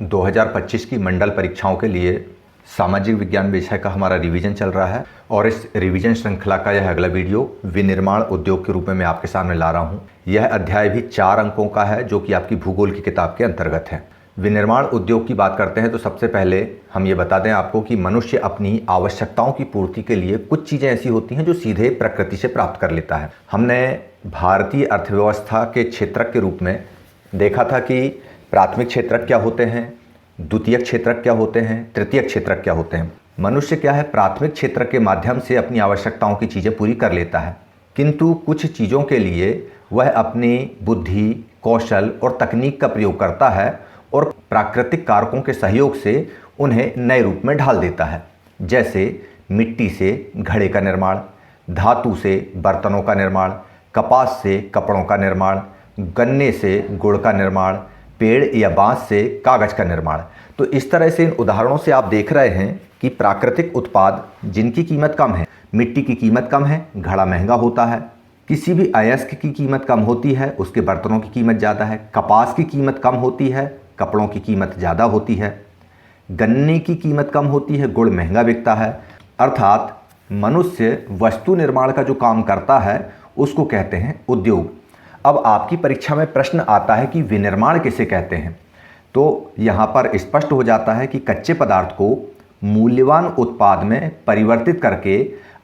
2025 की मंडल परीक्षाओं के लिए सामाजिक विज्ञान विषय का हमारा रिवीजन चल रहा है और इस रिवीजन श्रृंखला का यह अगला वीडियो विनिर्माण उद्योग के रूप में मैं आपके सामने ला रहा हूं। यह अध्याय भी 4 अंकों का है जो कि आपकी भूगोल की किताब के अंतर्गत है। विनिर्माण उद्योग की बात करते हैं तो सबसे पहले हम ये बता दें आपको कि मनुष्य अपनी आवश्यकताओं की पूर्ति के लिए कुछ चीज़ें ऐसी होती हैं जो सीधे प्रकृति से प्राप्त कर लेता है। हमने भारतीय अर्थव्यवस्था के क्षेत्रक के रूप में देखा था कि प्राथमिक क्षेत्रक क्या होते हैं, द्वितीयक क्षेत्रक क्या होते हैं, तृतीयक क्षेत्रक क्या होते हैं। मनुष्य क्या है, प्राथमिक क्षेत्रक के माध्यम से अपनी आवश्यकताओं की चीज़ें पूरी कर लेता है, किंतु कुछ चीज़ों के लिए वह अपनी बुद्धि, कौशल और तकनीक का प्रयोग करता है और प्राकृतिक कारकों के सहयोग से उन्हें नए रूप में ढाल देता है। जैसे मिट्टी से घड़े का निर्माण, धातु से बर्तनों का निर्माण, कपास से कपड़ों का निर्माण, गन्ने से गुड़ का निर्माण, पेड़ या बांस से कागज का निर्माण। तो इस तरह से इन उदाहरणों से आप देख रहे हैं कि प्राकृतिक उत्पाद जिनकी कीमत कम है, मिट्टी की कीमत कम है, घड़ा महंगा होता है। किसी भी अयस्क की कीमत कम होती है, उसके बर्तनों की कीमत ज़्यादा है। कपास की कीमत कम होती है, कपड़ों की कीमत ज़्यादा होती है। गन्ने की कीमत कम होती है, गुड़ महंगा बिकता है। अर्थात मनुष्य वस्तु निर्माण का जो काम करता है उसको कहते हैं उद्योग। अब आपकी परीक्षा में प्रश्न आता है कि विनिर्माण किसे कहते हैं, तो यहाँ पर स्पष्ट हो जाता है कि कच्चे पदार्थ को मूल्यवान उत्पाद में परिवर्तित करके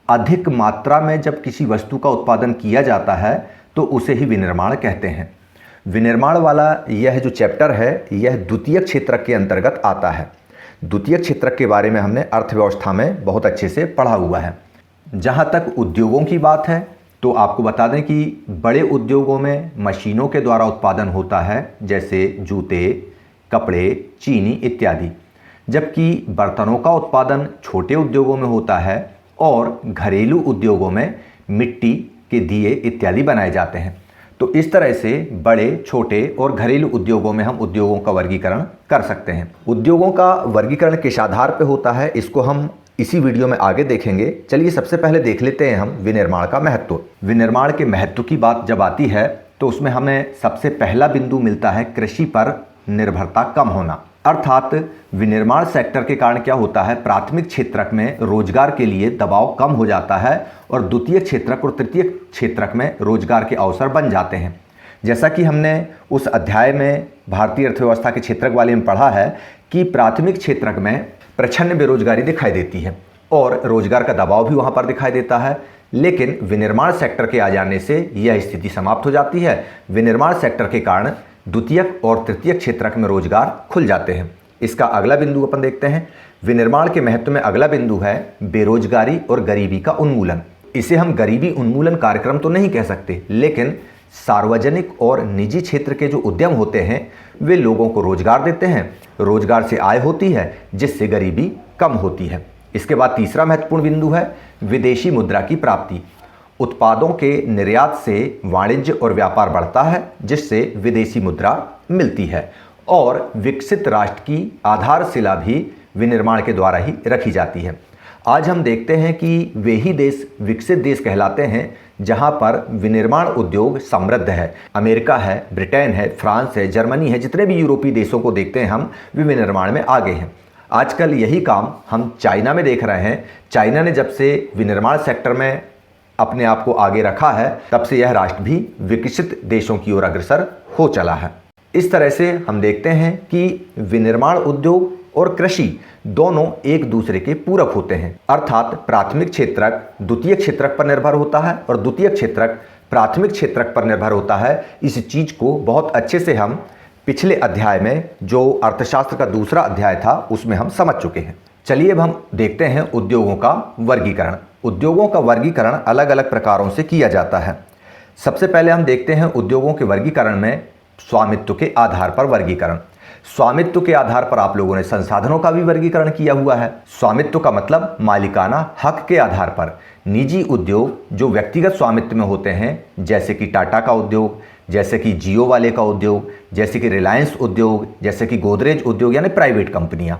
अधिक मात्रा में जब किसी वस्तु का उत्पादन किया जाता है तो उसे ही विनिर्माण कहते हैं। विनिर्माण वाला यह जो चैप्टर है यह द्वितीयक क्षेत्रक के अंतर्गत आता है। द्वितीयक क्षेत्रक के बारे में हमने अर्थव्यवस्था में बहुत अच्छे से पढ़ा हुआ है। जहाँ तक उद्योगों की बात है तो आपको बता दें कि बड़े उद्योगों में मशीनों के द्वारा उत्पादन होता है, जैसे जूते, कपड़े, चीनी इत्यादि, जबकि बर्तनों का उत्पादन छोटे उद्योगों में होता है और घरेलू उद्योगों में मिट्टी के दिए इत्यादि बनाए जाते हैं। तो इस तरह से बड़े, छोटे और घरेलू उद्योगों में हम उद्योगों का वर्गीकरण कर सकते हैं। उद्योगों का वर्गीकरण किस आधार पर होता है इसको हम इसी वीडियो में आगे देखेंगे। चलिए सबसे पहले देख लेते हैं हम विनिर्माण का महत्व। विनिर्माण के महत्व की बात जब आती है तो उसमें हमें सबसे पहला बिंदु मिलता है कृषि पर निर्भरता कम होना। अर्थात विनिर्माण सेक्टर के कारण क्या होता है, प्राथमिक क्षेत्रक में रोजगार के लिए दबाव कम हो जाता है और द्वितीय क्षेत्रक और तृतीय क्षेत्रक में रोजगार के अवसर बन जाते हैं। जैसा कि हमने उस अध्याय में भारतीय अर्थव्यवस्था के क्षेत्रक वाले में पढ़ा है कि प्राथमिक क्षेत्रक में प्रच्छन्न बेरोजगारी दिखाई देती है और रोजगार का दबाव भी वहाँ पर दिखाई देता है, लेकिन विनिर्माण सेक्टर के आ जाने से यह स्थिति समाप्त हो जाती है। विनिर्माण सेक्टर के कारण द्वितीयक और तृतीयक क्षेत्रक में रोजगार खुल जाते हैं। इसका अगला बिंदु अपन देखते हैं। विनिर्माण के महत्व में अगला बिंदु है बेरोजगारी और गरीबी का उन्मूलन। इसे हम गरीबी उन्मूलन कार्यक्रम तो नहीं कह सकते, लेकिन सार्वजनिक और निजी क्षेत्र के जो उद्यम होते हैं वे लोगों को रोजगार देते हैं, रोजगार से आय होती है जिससे गरीबी कम होती है। इसके बाद तीसरा महत्वपूर्ण बिंदु है विदेशी मुद्रा की प्राप्ति। उत्पादों के निर्यात से वाणिज्य और व्यापार बढ़ता है जिससे विदेशी मुद्रा मिलती है और विकसित राष्ट्र की आधारशिला भी विनिर्माण के द्वारा ही रखी जाती है। आज हम देखते हैं कि वे ही देश विकसित देश कहलाते हैं जहां पर विनिर्माण उद्योग समृद्ध है। अमेरिका है, ब्रिटेन है, फ्रांस है, जर्मनी है, जितने भी यूरोपीय देशों को देखते हैं हम, वे विनिर्माण में आगे हैं। आजकल यही काम हम चाइना में देख रहे हैं। चाइना ने जब से विनिर्माण सेक्टर में अपने आप को आगे रखा है तब से यह राष्ट्र भी विकसित देशों की ओर अग्रसर हो चला है। इस तरह से हम देखते हैं कि विनिर्माण उद्योग और कृषि दोनों एक दूसरे के पूरक होते हैं। अर्थात प्राथमिक क्षेत्रक द्वितीय क्षेत्रक पर निर्भर होता है और द्वितीय क्षेत्रक प्राथमिक क्षेत्रक पर निर्भर होता है। इस चीज को बहुत अच्छे से हम पिछले अध्याय में, जो अर्थशास्त्र का दूसरा अध्याय था, उसमें हम समझ चुके हैं। चलिए अब हम देखते हैं उद्योगों का वर्गीकरण। उद्योगों का वर्गीकरण अलग अलग प्रकारों से किया जाता है। सबसे पहले हम देखते हैं उद्योगों के वर्गीकरण में स्वामित्व के आधार पर वर्गीकरण। स्वामित्व के आधार पर आप लोगों ने संसाधनों का भी वर्गीकरण किया हुआ है। स्वामित्व का मतलब मालिकाना हक के आधार पर। निजी उद्योग जो व्यक्तिगत स्वामित्व में होते हैं, जैसे कि टाटा का उद्योग, जैसे कि जियो वाले का उद्योग, जैसे कि रिलायंस उद्योग, जैसे कि गोदरेज उद्योग, यानी प्राइवेट कंपनियां।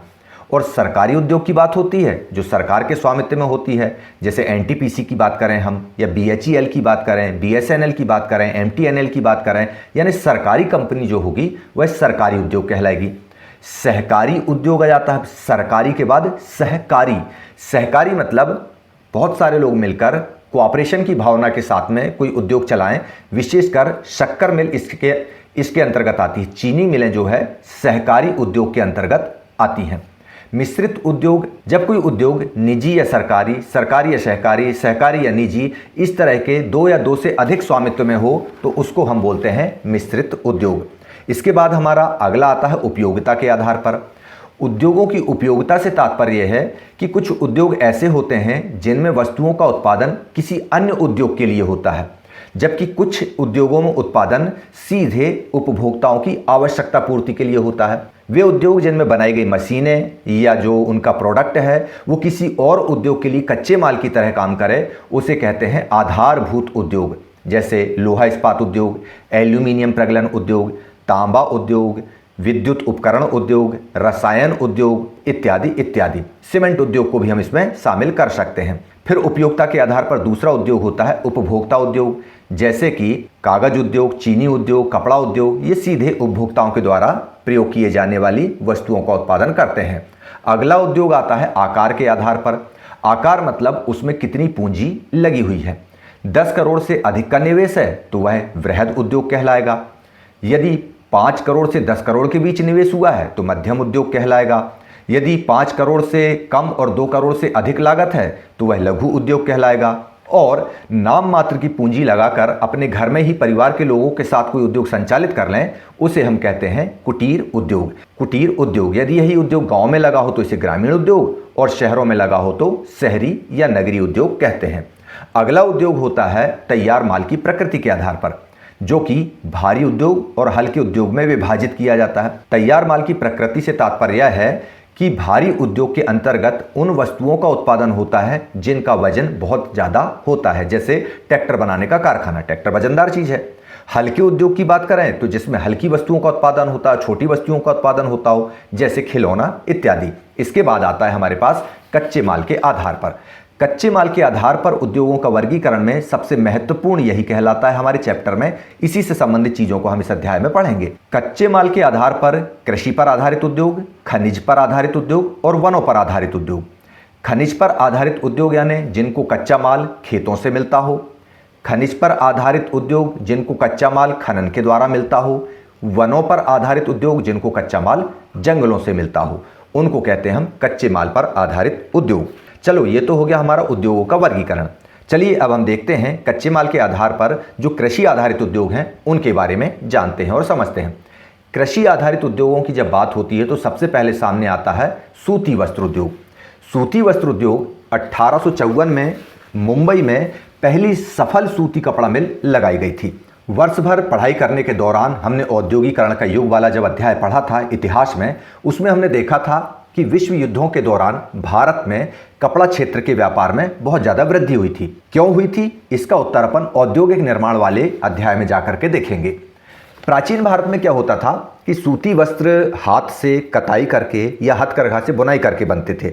और सरकारी उद्योग की बात होती है जो सरकार के स्वामित्व में होती है, जैसे एनटीपीसी की बात करें हम, या बीएचईएल की बात करें, बीएसएनएल की बात करें, एमटीएनएल की बात करें, यानी सरकारी कंपनी जो होगी वह सरकारी उद्योग कहलाएगी। सहकारी उद्योग आ जाता है, सरकारी के बाद सहकारी। सहकारी मतलब बहुत सारे लोग मिलकर कोऑपरेशन की भावना के साथ में कोई उद्योग चलाएं। विशेषकर शक्कर मिल इसके अंतर्गत आती है। चीनी मिलें जो है सहकारी उद्योग के अंतर्गत आती हैं। मिश्रित उद्योग, जब कोई उद्योग निजी या सरकारी, सरकारी या सहकारी, सहकारी या निजी, इस तरह के दो या दो से अधिक स्वामित्व में हो तो उसको हम बोलते हैं मिश्रित उद्योग। इसके बाद हमारा अगला आता है उपयोगिता के आधार पर। उद्योगों की उपयोगिता से तात्पर्य है कि कुछ उद्योग ऐसे होते हैं जिनमें वस्तुओं का उत्पादन किसी अन्य उद्योग के लिए होता है, जबकि कुछ उद्योगों में उत्पादन सीधे उपभोक्ताओं की आवश्यकता पूर्ति के लिए होता है। वे उद्योग जिनमें बनाई गई मशीनें या जो उनका प्रोडक्ट है वो किसी और उद्योग के लिए कच्चे माल की तरह काम करे, उसे कहते हैं आधारभूत उद्योग। जैसे लोहा इस्पात उद्योग, एल्यूमिनियम प्रगलन उद्योग, तांबा उद्योग, विद्युत उपकरण उद्योग, रसायन उद्योग इत्यादि इत्यादि। सीमेंट उद्योग को भी हम इसमें शामिल कर सकते हैं। फिर उपयोगिता के आधार पर दूसरा उद्योग होता है उपभोक्ता उद्योग, जैसे कि कागज उद्योग, चीनी उद्योग, कपड़ा उद्योग। ये सीधे उपभोक्ताओं के द्वारा प्रयोग किए जाने वाली वस्तुओं का उत्पादन करते हैं। अगला उद्योग आता है आकार के आधार पर। आकार मतलब उसमें कितनी पूंजी लगी हुई है। 10 करोड़ से अधिक का निवेश है तो वह वृहद उद्योग कहलाएगा। यदि 5 करोड़ से 10 करोड़ के बीच निवेश हुआ है तो मध्यम उद्योग कहलाएगा। यदि 5 करोड़ से कम और 2 करोड़ से अधिक लागत है तो वह लघु उद्योग कहलाएगा। और नाम मात्र की पूंजी लगाकर अपने घर में ही परिवार के लोगों के साथ कोई उद्योग संचालित कर लें, उसे हम कहते हैं कुटीर उद्योग। कुटीर उद्योग, यदि यही उद्योग गांव में लगा हो तो इसे ग्रामीण उद्योग और शहरों में लगा हो तो शहरी या नगरीय उद्योग कहते हैं। अगला उद्योग होता है तैयार माल की प्रकृति के आधार पर, जो कि भारी उद्योग और हल्के उद्योग में विभाजित किया जाता है। तैयार माल की प्रकृति से तात्पर्य है कि भारी उद्योग के अंतर्गत उन वस्तुओं का उत्पादन होता है जिनका वजन बहुत ज़्यादा होता है, जैसे ट्रैक्टर बनाने का कारखाना। ट्रैक्टर वजनदार चीज़ है। हल्के उद्योग की बात करें तो जिसमें हल्की वस्तुओं का उत्पादन होता है, छोटी वस्तुओं का उत्पादन होता हो, जैसे खिलौना इत्यादि। इसके बाद आता है हमारे पास कच्चे माल के आधार पर। कच्चे माल के आधार पर उद्योगों का वर्गीकरण में सबसे महत्वपूर्ण यही कहलाता है हमारे चैप्टर में। इसी से संबंधित चीजों को हम इस अध्याय में पढ़ेंगे। कच्चे माल के आधार पर कृषि पर आधारित उद्योग, खनिज पर आधारित उद्योग और वनों पर आधारित उद्योग। खनिज पर आधारित उद्योग यानी जिनको कच्चा माल खेतों से मिलता हो। खनिज पर आधारित उद्योग जिनको कच्चा माल खनन के द्वारा मिलता हो। वनों पर आधारित उद्योग जिनको कच्चा माल जंगलों से मिलता हो, उनको कहते हैं हम कच्चे माल पर आधारित उद्योग। चलो, ये तो हो गया हमारा उद्योगों का वर्गीकरण। चलिए अब हम देखते हैं कच्चे माल के आधार पर जो कृषि आधारित उद्योग हैं उनके बारे में जानते हैं और समझते हैं। कृषि आधारित उद्योगों की जब बात होती है तो सबसे पहले सामने आता है सूती वस्त्र उद्योग। सूती वस्त्र उद्योग 1854 में मुंबई में पहली सफल सूती कपड़ा मिल लगाई गई थी। वर्ष भर पढ़ाई करने के दौरान हमने औद्योगिकरण का युग वाला जब अध्याय पढ़ा था इतिहास में, उसमें हमने देखा था कि विश्व युद्धों के दौरान भारत में कपड़ा क्षेत्र के व्यापार में बहुत ज़्यादा वृद्धि हुई थी। क्यों हुई थी, इसका उत्तर अपन औद्योगिक निर्माण वाले अध्याय में जाकर के देखेंगे। प्राचीन भारत में क्या होता था कि सूती वस्त्र हाथ से कताई करके या हथकरघा से बुनाई करके बनते थे,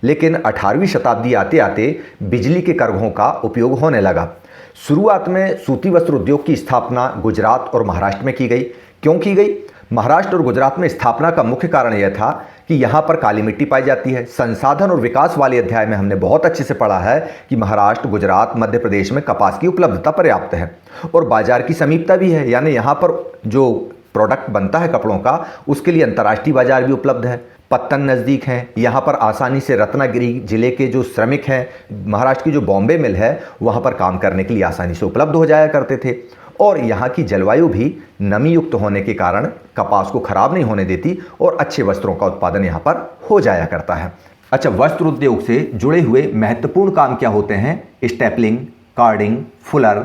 लेकिन 18वीं शताब्दी आते आते बिजली के करघों का उपयोग होने लगा। शुरुआत में सूती वस्त्र उद्योग की स्थापना गुजरात और महाराष्ट्र में की गई। क्यों की गई? महाराष्ट्र और गुजरात में स्थापना का मुख्य कारण यह था कि यहाँ पर काली मिट्टी पाई जाती है। संसाधन और विकास वाले अध्याय में हमने बहुत अच्छे से पढ़ा है कि महाराष्ट्र, गुजरात, मध्य प्रदेश में कपास की उपलब्धता पर्याप्त है और बाजार की समीपता भी है, यानी यहाँ पर जो प्रोडक्ट बनता है कपड़ों का उसके लिए अंतर्राष्ट्रीय बाजार भी उपलब्ध है। पत्तन नज़दीक हैं, यहाँ पर आसानी से रत्नागिरी जिले के जो श्रमिक हैं, महाराष्ट्र की जो बॉम्बे मिल है वहाँ पर काम करने के लिए आसानी से उपलब्ध हो जाया करते थे। और यहाँ की जलवायु भी नमी युक्त होने के कारण कपास को खराब नहीं होने देती और अच्छे वस्त्रों का उत्पादन यहाँ पर हो जाया करता है। अच्छा, वस्त्र उद्योग से जुड़े हुए महत्वपूर्ण काम क्या होते हैं? स्टेपलिंग, कार्डिंग, फुलर,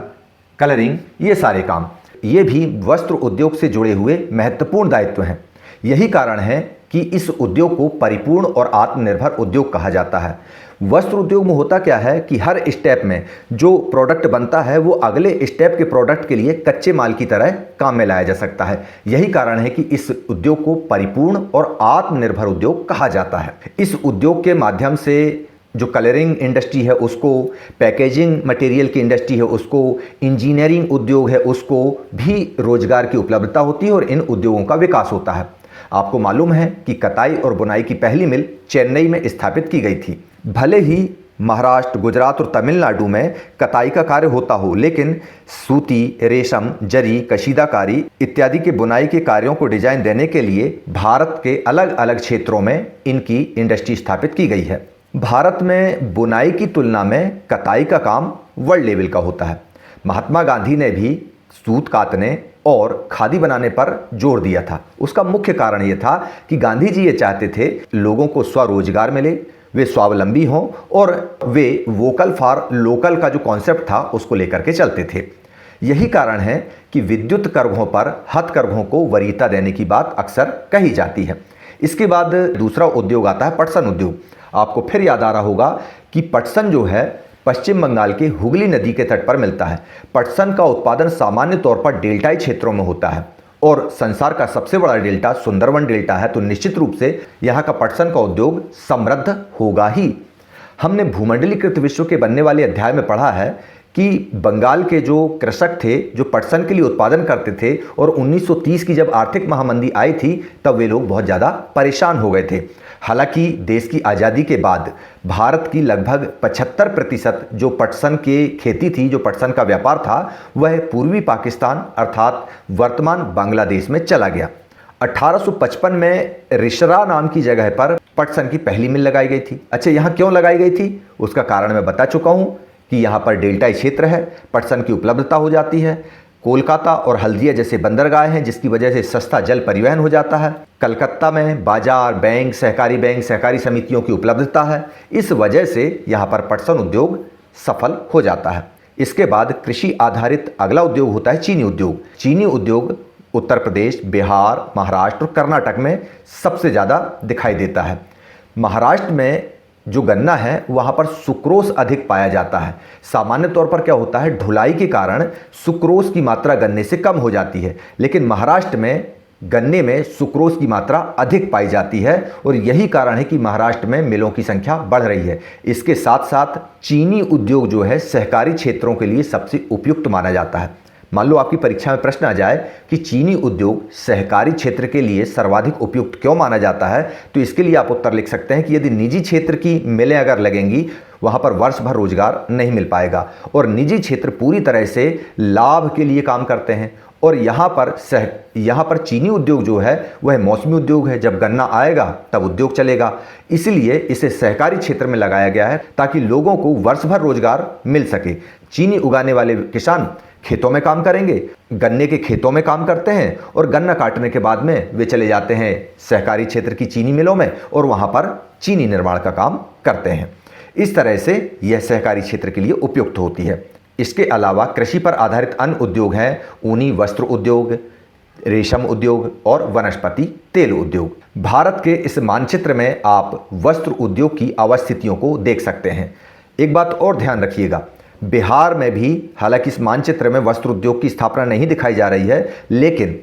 कलरिंग, ये सारे काम, ये भी वस्त्र उद्योग से जुड़े हुए महत्वपूर्ण दायित्व हैं। यही कारण है कि इस उद्योग को परिपूर्ण और आत्मनिर्भर उद्योग कहा जाता है। वस्त्र उद्योग में होता क्या है कि हर स्टेप में जो प्रोडक्ट बनता है वो अगले स्टेप के प्रोडक्ट के लिए कच्चे माल की तरह काम में लाया जा सकता है। यही कारण है कि इस उद्योग को परिपूर्ण और आत्मनिर्भर उद्योग कहा जाता है। इस उद्योग के माध्यम से जो कलरिंग इंडस्ट्री है उसको, पैकेजिंग मटेरियल की इंडस्ट्री है उसको, इंजीनियरिंग उद्योग है उसको भी रोजगार की उपलब्धता होती है और इन उद्योगों का विकास होता है। आपको मालूम है कि कताई और बुनाई की पहली मिल चेन्नई में स्थापित की गई थी। भले ही महाराष्ट्र, गुजरात और तमिलनाडु में कताई का कार्य होता हो, लेकिन सूती, रेशम, जरी, कशीदाकारी इत्यादि के बुनाई के कार्यों को डिजाइन देने के लिए भारत के अलग अलग क्षेत्रों में इनकी इंडस्ट्री स्थापित की गई है। भारत में बुनाई की तुलना में कताई का काम वर्ल्ड लेवल का होता है। महात्मा गांधी ने भी सूत कातने और खादी बनाने पर जोर दिया था। उसका मुख्य कारण यह था कि गांधी जी ये चाहते थे लोगों को स्वरोजगार मिले, वे स्वावलंबी हों और वे वोकल फॉर लोकल का जो कॉन्सेप्ट था उसको लेकर के चलते थे। यही कारण है कि विद्युत करघों पर हथकरघों को वरीयता देने की बात अक्सर कही जाती है। इसके बाद दूसरा उद्योग आता है पटसन उद्योग। आपको फिर याद आ रहा होगा कि पटसन जो है पश्चिम बंगाल के हुगली नदी के तट पर मिलता है। पटसन का उत्पादन सामान्य तौर पर डेल्टाई क्षेत्रों में होता है और संसार का सबसे बड़ा डेल्टा सुंदरवन डेल्टा है, तो निश्चित रूप से यहाँ का पटसन का उद्योग समृद्ध होगा ही। हमने भूमंडलीकृत विश्व के बनने वाले अध्याय में पढ़ा है कि बंगाल के जो कृषक थे जो पटसन के लिए उत्पादन करते थे और 1930 की जब आर्थिक महामंदी आई थी तब वे लोग बहुत ज़्यादा परेशान हो गए थे। हालांकि देश की आज़ादी के बाद भारत की लगभग 75% जो पटसन की खेती थी, जो पटसन का व्यापार था, वह पूर्वी पाकिस्तान अर्थात वर्तमान बांग्लादेश में चला गया। 1855 में रिशरा नाम की जगह पर पटसन की पहली मिल लगाई गई थी। अच्छा, यहाँ क्यों लगाई गई थी उसका कारण मैं बता चुका हूँ कि यहाँ पर डेल्टाई क्षेत्र है, पटसन की उपलब्धता हो जाती है। कोलकाता और हल्दिया जैसे बंदरगाह हैं जिसकी वजह से सस्ता जल परिवहन हो जाता है। कलकत्ता में बाजार, बैंक, सहकारी समितियों की उपलब्धता है। इस वजह से यहाँ पर पटसन उद्योग सफल हो जाता है। इसके बाद कृषि आधारित अगला उद्योग होता है चीनी उद्योग। चीनी उद्योग उत्तर प्रदेश, बिहार, महाराष्ट्र और कर्नाटक में सबसे ज़्यादा दिखाई देता है। महाराष्ट्र में जो गन्ना है वहाँ पर सुक्रोस अधिक पाया जाता है। सामान्य तौर पर क्या होता है, ढुलाई के कारण सुक्रोस की मात्रा गन्ने से कम हो जाती है, लेकिन महाराष्ट्र में गन्ने में सुक्रोस की मात्रा अधिक पाई जाती है और यही कारण है कि महाराष्ट्र में मिलों की संख्या बढ़ रही है। इसके साथ साथ चीनी उद्योग जो है सहकारी क्षेत्रों के लिए सबसे उपयुक्त माना जाता है। मान लो आपकी परीक्षा में प्रश्न आ जाए कि चीनी उद्योग सहकारी क्षेत्र के लिए सर्वाधिक उपयुक्त क्यों माना जाता है, तो इसके लिए आप उत्तर लिख सकते हैं कि यदि निजी क्षेत्र की मिलें अगर लगेंगी वहाँ पर वर्ष भर रोजगार नहीं मिल पाएगा और निजी क्षेत्र पूरी तरह से लाभ के लिए काम करते हैं। और यहाँ पर चीनी उद्योग जो है वह मौसमी उद्योग है, जब गन्ना आएगा तब उद्योग चलेगा, इसलिए इसे सहकारी क्षेत्र में लगाया गया है ताकि लोगों को वर्ष भर रोजगार मिल सके। चीनी उगाने वाले किसान खेतों में काम करेंगे, गन्ने के खेतों में काम करते हैं और गन्ना काटने के बाद में वे चले जाते हैं सहकारी क्षेत्र की चीनी मिलों में और वहाँ पर चीनी निर्माण का काम करते हैं। इस तरह से यह सहकारी क्षेत्र के लिए उपयुक्त होती है। इसके अलावा कृषि पर आधारित अन्य उद्योग हैं ऊनी वस्त्र उद्योग, रेशम उद्योग और वनस्पति तेल उद्योग। भारत के इस मानचित्र में आप वस्त्र उद्योग की अवस्थितियों को देख सकते हैं। एक बात और ध्यान रखिएगा, बिहार में भी हालांकि इस मानचित्र में वस्त्र उद्योग की स्थापना नहीं दिखाई जा रही है, लेकिन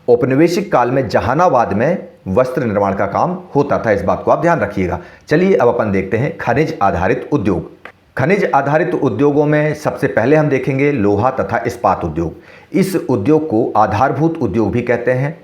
औपनिवेशिक काल में जहानाबाद में वस्त्र निर्माण का काम होता था। इस बात को आप ध्यान रखिएगा। चलिए अब अपन देखते हैं खनिज आधारित उद्योग। खनिज आधारित उद्योगों में सबसे पहले हम देखेंगे लोहा तथा इस्पात उद्योग। इस उद्योग को आधारभूत उद्योग भी कहते हैं।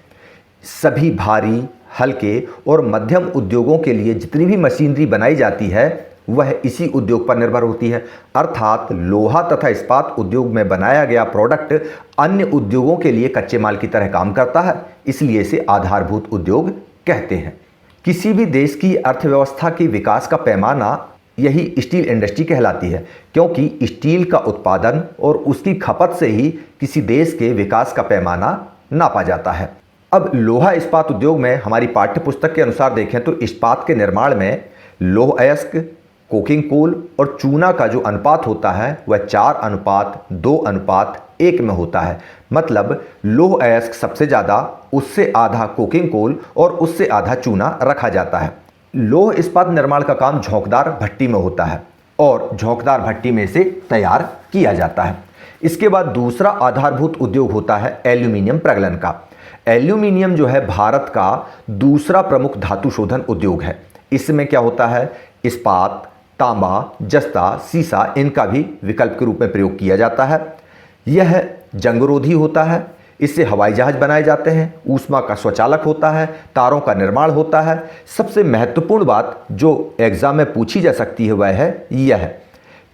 सभी भारी, हल्के और मध्यम उद्योगों के लिए जितनी भी मशीनरी बनाई जाती है वह इसी उद्योग पर निर्भर होती है। अर्थात लोहा तथा इस्पात उद्योग में बनाया गया प्रोडक्ट अन्य उद्योगों के लिए कच्चे माल की तरह काम करता है, इसलिए इसे आधारभूत उद्योग कहते हैं। किसी भी देश की अर्थव्यवस्था के विकास का पैमाना यही स्टील इंडस्ट्री कहलाती है, क्योंकि स्टील का उत्पादन और उसकी खपत से ही किसी देश के विकास का पैमाना नापा जाता है। अब लोहा इस्पात उद्योग में हमारी पाठ्य पुस्तक के अनुसार देखें तो इस्पात के निर्माण में लौह अयस्क, कोकिंग कोल और चूना का जो अनुपात होता है वह 4:2:1 में होता है। मतलब लौह अयस्क सबसे ज़्यादा, उससे आधा कोकिंग कोल और उससे आधा चूना रखा जाता है। लौह इस्पात निर्माण का काम झोंकदार भट्टी में होता है और झोंकदार भट्टी में से तैयार किया जाता है। इसके बाद दूसरा आधारभूत उद्योग होता है एल्यूमिनियम प्रगलन का। एल्यूमिनियम जो है भारत का दूसरा प्रमुख धातु शोधन उद्योग है। इसमें क्या होता है, इस्पात, तांबा, जस्ता, सीसा इनका भी विकल्प के रूप में प्रयोग किया जाता है। यह जंगरोधी होता है, इससे हवाई जहाज बनाए जाते हैं, ऊष्मा का स्वचालक होता है, तारों का निर्माण होता है। सबसे महत्वपूर्ण बात जो एग्जाम में पूछी जा सकती है वह है यह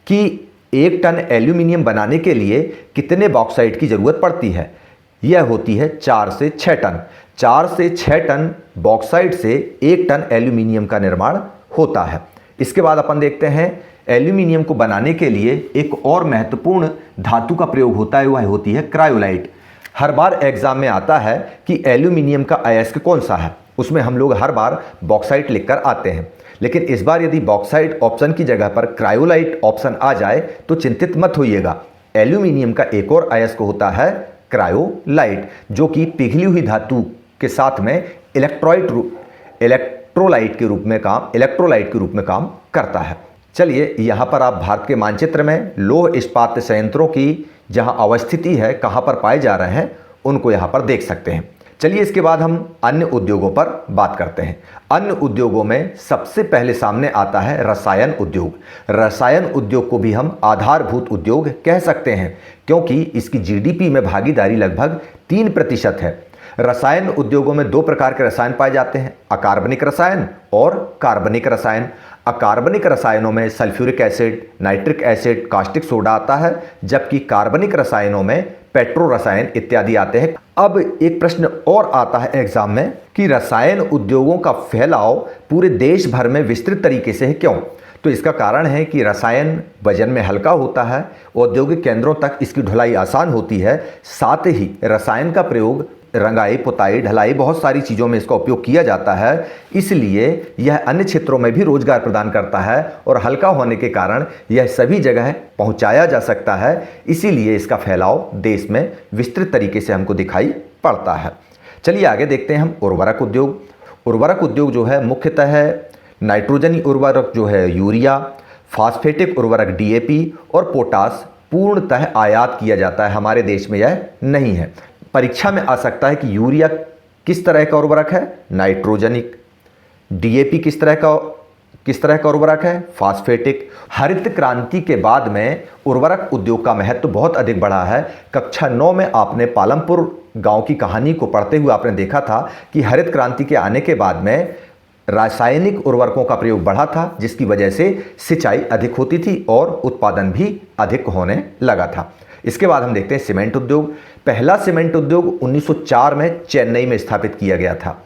कि 1 टन एल्यूमिनियम बनाने के लिए कितने बॉक्साइट की ज़रूरत पड़ती है। यह होती है 4 से 6 टन। 4 से 6 टन बॉक्साइट से 1 टन एल्यूमिनियम का निर्माण होता है। इसके बाद अपन देखते हैं एल्यूमिनियम को बनाने के लिए एक और महत्वपूर्ण धातु का प्रयोग होता है, वह होती है क्रायोलाइट। हर बार एग्जाम में आता है कि एल्यूमिनियम का अयस्क कौन सा है, उसमें हम लोग हर बार बॉक्साइट लिखकर आते हैं, लेकिन इस बार यदि बॉक्साइट ऑप्शन की जगह पर क्रायोलाइट ऑप्शन आ जाए तो चिंतित मत होइएगा। एल्यूमिनियम का एक और अयस्क होता है क्रायोलाइट, जो कि पिघली हुई धातु के साथ में इलेक्ट्रोलाइट के रूप में काम करता है। चलिए यहाँ पर आप भारत के मानचित्र में लौह इस्पात संयंत्रों की जहाँ अवस्थिति है, कहाँ पर पाए जा रहे हैं, उनको यहाँ पर देख सकते हैं। चलिए इसके बाद हम अन्य उद्योगों पर बात करते हैं। अन्य उद्योगों में सबसे पहले सामने आता है रसायन उद्योग। रसायन उद्योग को भी हम आधारभूत उद्योग कह सकते हैं, क्योंकि इसकी जीडीपी में भागीदारी लगभग 3% है। रसायन उद्योगों में 2 प्रकार के रसायन पाए जाते हैं, अकार्बनिक रसायन और कार्बनिक रसायन। अकार्बनिक रसायनों में sulphuric acid, nitric acid, caustic soda आता है, जबकि कार्बनिक रसायनों में पेट्रो रसायन इत्यादि आते हैं। अब एक प्रश्न और आता है एग्जाम में कि रसायन उद्योगों का फैलाव पूरे देश भर में विस्तृत तरीके से है, क्यों? तो इसका कारण है कि रसायन वजन में हल्का होता है, औद्योगिक केंद्रों तक इसकी ढुलाई आसान होती है, साथ ही रसायन का प्रयोग रंगाई, पुताई, ढलाई, बहुत सारी चीज़ों में इसका उपयोग किया जाता है, इसलिए यह अन्य क्षेत्रों में भी रोजगार प्रदान करता है और हल्का होने के कारण यह सभी जगह पहुंचाया जा सकता है, इसीलिए इसका फैलाव देश में विस्तृत तरीके से हमको दिखाई पड़ता है। चलिए आगे देखते हैं हम उर्वरक उद्योग। उर्वरक उद्योग जो है मुख्यतः नाइट्रोजनी उर्वरक जो है यूरिया, फास्फेटिक उर्वरक डीएपी और पोटास पूर्णतः आयात किया जाता है, हमारे देश में यह नहीं है। परीक्षा में आ सकता है कि यूरिया किस तरह का उर्वरक है, नाइट्रोजनिक। डीएपी किस तरह का उर्वरक है, फास्फेटिक। हरित क्रांति के बाद में उर्वरक उद्योग का महत्व बहुत अधिक बढ़ा है। कक्षा 9 में आपने पालमपुर गांव की कहानी को पढ़ते हुए आपने देखा था कि हरित क्रांति के आने के बाद में रासायनिक उर्वरकों का प्रयोग बढ़ा था, जिसकी वजह से सिंचाई अधिक होती थी और उत्पादन भी अधिक होने लगा था। इसके बाद हम देखते हैं सीमेंट उद्योग। पहला सीमेंट उद्योग 1904 में चेन्नई में स्थापित किया गया था।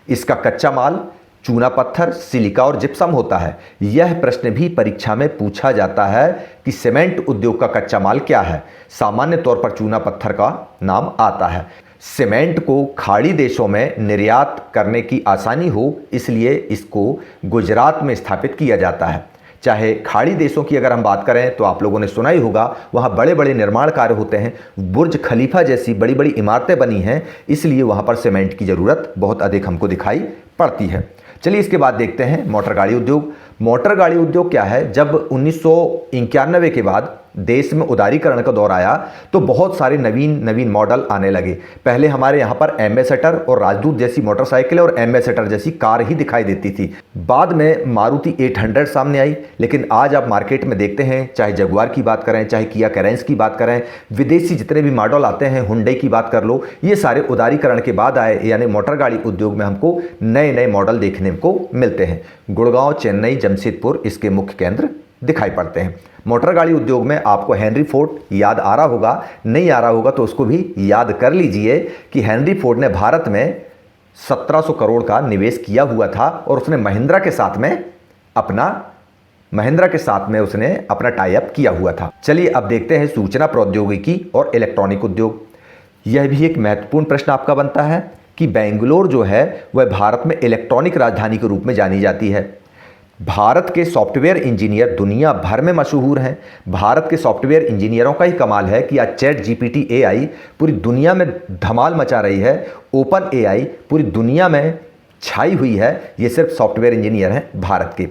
इसका कच्चा माल चूना पत्थर, सिलिका और जिप्सम होता है। यह प्रश्न भी परीक्षा में पूछा जाता है कि सीमेंट उद्योग का कच्चा माल क्या है। सामान्य तौर पर चूना पत्थर का नाम आता है। सीमेंट को खाड़ी देशों में निर्यात करने की आसानी हो, इसलिए इसको गुजरात में स्थापित किया जाता है। चाहे खाड़ी देशों की अगर हम बात करें तो आप लोगों ने सुना ही होगा, वहाँ बड़े बड़े निर्माण कार्य होते हैं, बुर्ज खलीफा जैसी बड़ी बड़ी इमारतें बनी हैं, इसलिए वहाँ पर सीमेंट की ज़रूरत बहुत अधिक हमको दिखाई पड़ती है। चलिए इसके बाद देखते हैं मोटर गाड़ी उद्योग। मोटर गाड़ी उद्योग क्या है, जब 1991 के बाद देश में उदारीकरण का दौर आया तो बहुत सारे नवीन मॉडल आने लगे। पहले हमारे यहाँ पर एम्बेसडर और राजदूत जैसी मोटरसाइकिल और एम्बेसडर जैसी कार ही दिखाई देती थी। बाद में मारुति 800 सामने आई, लेकिन आज आप मार्केट में देखते हैं, चाहे जगुआर की बात करें, चाहे किया कैरेंस की बात करें, विदेशी जितने भी मॉडल आते हैं, हुंडई की बात कर लो, ये सारे उदारीकरण के बाद आए। यानी मोटर गाड़ी उद्योग में हमको नए नए मॉडल देखने को मिलते हैं। गुड़गांव, चेन्नई, जमशेदपुर इसके मुख्य केंद्र दिखाई पड़ते हैं। मोटर गाड़ी उद्योग में आपको हेनरी फोर्ड याद आ रहा होगा, नहीं आ रहा होगा तो उसको भी याद कर लीजिए कि हेनरी फोर्ड ने भारत में 1700 करोड़ का निवेश किया हुआ था और उसने महिंद्रा के साथ में उसने अपना टाई अप किया हुआ था। चलिए अब देखते हैं सूचना प्रौद्योगिकी और इलेक्ट्रॉनिक उद्योग। यह भी एक महत्वपूर्ण प्रश्न आपका बनता है कि बेंगलोर जो है वह भारत में इलेक्ट्रॉनिक राजधानी के रूप में जानी जाती है। भारत के सॉफ्टवेयर इंजीनियर दुनिया भर में मशहूर हैं। भारत के सॉफ्टवेयर इंजीनियरों का ही कमाल है कि आज ChatGPT AI पूरी दुनिया में धमाल मचा रही है। ओपन AI पूरी दुनिया में छाई हुई है। ये सिर्फ सॉफ्टवेयर इंजीनियर हैं भारत के।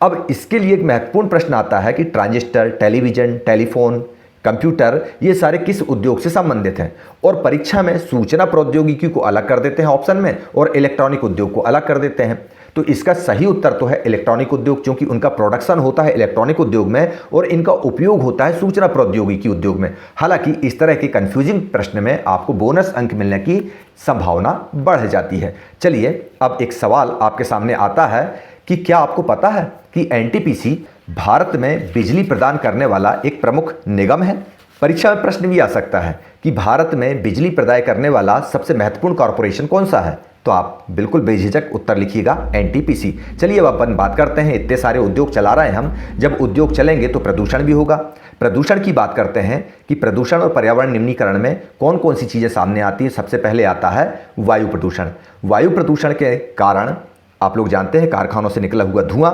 अब इसके लिए एक महत्वपूर्ण प्रश्न आता है कि ट्रांजिस्टर, टेलीविज़न, टेलीफोन, कंप्यूटर ये सारे किस उद्योग से संबंधित हैं, और परीक्षा में सूचना प्रौद्योगिकी को अलग कर देते हैं ऑप्शन में और इलेक्ट्रॉनिक उद्योग को अलग कर देते हैं। तो इसका सही उत्तर तो है इलेक्ट्रॉनिक उद्योग, क्योंकि उनका प्रोडक्शन होता है इलेक्ट्रॉनिक उद्योग में और इनका उपयोग होता है सूचना प्रौद्योगिकी उद्योग में। हालांकि इस तरह के कंफ्यूजिंग प्रश्न में आपको बोनस अंक मिलने की संभावना बढ़ जाती है। चलिए अब एक सवाल आपके सामने आता है कि क्या आपको पता है कि एनटीपीसी भारत में बिजली प्रदान करने वाला एक प्रमुख निगम है। परीक्षा में प्रश्न भी आ सकता है कि भारत में बिजली प्रदान करने वाला सबसे महत्वपूर्ण कॉरपोरेशन कौन सा है, तो आप बिल्कुल बेझिझक उत्तर लिखिएगा एनटीपीसी। चलिए अब अपन बात करते हैं, इतने सारे उद्योग चला रहे हैं हम, जब उद्योग चलेंगे तो प्रदूषण भी होगा। प्रदूषण की बात करते हैं कि प्रदूषण और पर्यावरण निम्नीकरण में कौन कौन सी चीज़ें सामने आती हैं। सबसे पहले आता है वायु प्रदूषण। वायु प्रदूषण के कारण आप लोग जानते हैं कारखानों से निकला हुआ धुआं,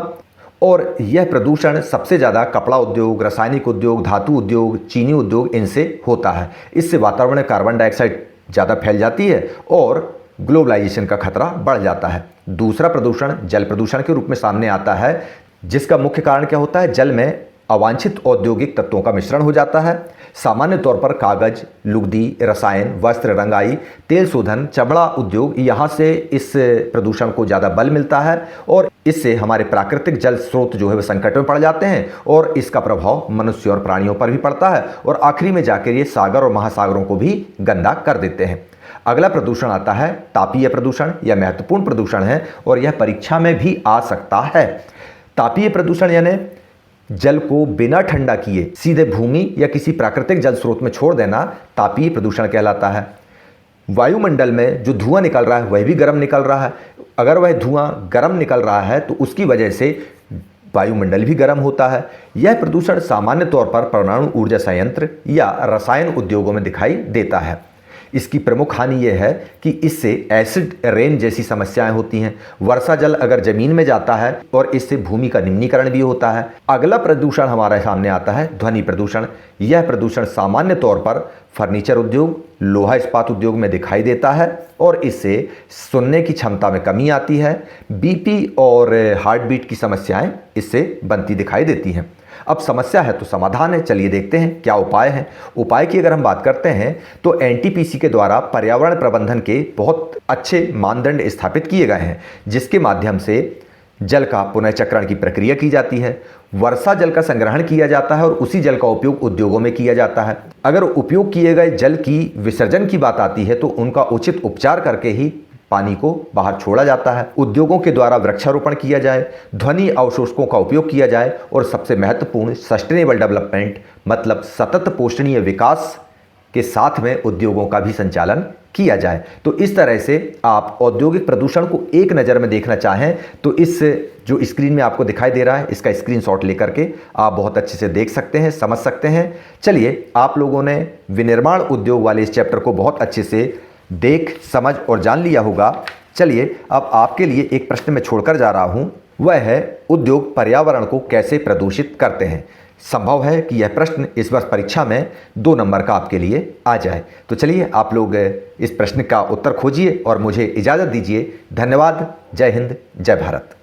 और यह प्रदूषण सबसे ज़्यादा कपड़ा उद्योग, रासायनिक उद्योग, धातु उद्योग, चीनी उद्योग, इनसे होता है। इससे वातावरण में कार्बन डाइऑक्साइड ज़्यादा फैल जाती है और ग्लोबलाइजेशन का खतरा बढ़ जाता है। दूसरा प्रदूषण जल प्रदूषण के रूप में सामने आता है, जिसका मुख्य कारण क्या होता है, जल में अवांछित औद्योगिक तत्वों का मिश्रण हो जाता है। सामान्य तौर पर कागज, लुगदी, रसायन, वस्त्र, रंगाई, तेल शोधन, चमड़ा उद्योग, यहाँ से इस प्रदूषण को ज़्यादा बल मिलता है और इससे हमारे प्राकृतिक जल स्रोत जो है वह संकट में पड़ जाते हैं और इसका प्रभाव मनुष्य और प्राणियों पर भी पड़ता है और आखिरी में जाकर ये सागर और महासागरों को भी गंदा कर देते हैं। अगला प्रदूषण आता है तापीय प्रदूषण। यह महत्वपूर्ण प्रदूषण है और यह परीक्षा में भी आ सकता है। तापीय प्रदूषण यानी जल को बिना ठंडा किए सीधे भूमि या किसी प्राकृतिक जल स्रोत में छोड़ देना तापीय प्रदूषण कहलाता है। वायुमंडल में जो धुआं निकल रहा है वह भी गर्म निकल रहा है। अगर वह धुआं गर्म निकल रहा है तो उसकी वजह से वायुमंडल भी गर्म होता है। यह प्रदूषण सामान्य तौर पर परमाणु ऊर्जा संयंत्र या रसायन उद्योगों में दिखाई देता है। इसकी प्रमुख हानि यह है कि इससे एसिड रेन जैसी समस्याएं होती हैं। वर्षा जल अगर जमीन में जाता है और इससे भूमि का निम्नीकरण भी होता है। अगला प्रदूषण हमारे सामने आता है ध्वनि प्रदूषण। यह प्रदूषण सामान्य तौर पर फर्नीचर उद्योग, लोहा इस्पात उद्योग में दिखाई देता है और इससे सुनने की क्षमता में कमी आती है। बीपी और हार्ट बीट की समस्याएं इससे बनती दिखाई देती हैं। अब समस्या है तो समाधान है, चलिए देखते हैं क्या उपाय हैं। उपाय की अगर हम बात करते हैं तो एनटीपीसी के द्वारा पर्यावरण प्रबंधन के बहुत अच्छे मानदंड स्थापित किए गए हैं, जिसके माध्यम से जल का पुनर्चक्रण की प्रक्रिया की जाती है। वर्षा जल का संग्रहण किया जाता है और उसी जल का उपयोग उद्योगों में किया जाता है। अगर उपयोग किए गए जल की विसर्जन की बात आती है तो उनका उचित उपचार करके ही पानी को बाहर छोड़ा जाता है। उद्योगों के द्वारा वृक्षारोपण किया जाए, ध्वनि अवशोषकों का उपयोग किया जाए और सबसे महत्वपूर्ण सस्टेनेबल डेवलपमेंट मतलब सतत पोषणीय विकास के साथ में उद्योगों का भी संचालन किया जाए। तो इस तरह से आप औद्योगिक प्रदूषण को एक नज़र में देखना चाहें तो इस जो स्क्रीन में आपको दिखाई दे रहा है इसका स्क्रीनशॉट लेकर के आप बहुत अच्छे से देख सकते हैं, समझ सकते हैं। चलिए, आप लोगों ने विनिर्माण उद्योग वाले इस चैप्टर को बहुत अच्छे से देख, समझ और जान लिया होगा। चलिए अब आपके लिए एक प्रश्न मैं छोड़कर जा रहा हूं, वह है उद्योग पर्यावरण को कैसे प्रदूषित करते हैं। संभव है कि यह प्रश्न इस वर्ष परीक्षा में 2 नंबर का आपके लिए आ जाए। तो चलिए आप लोग इस प्रश्न का उत्तर खोजिए और मुझे इजाज़त दीजिए। धन्यवाद। जय हिंद, जय भारत।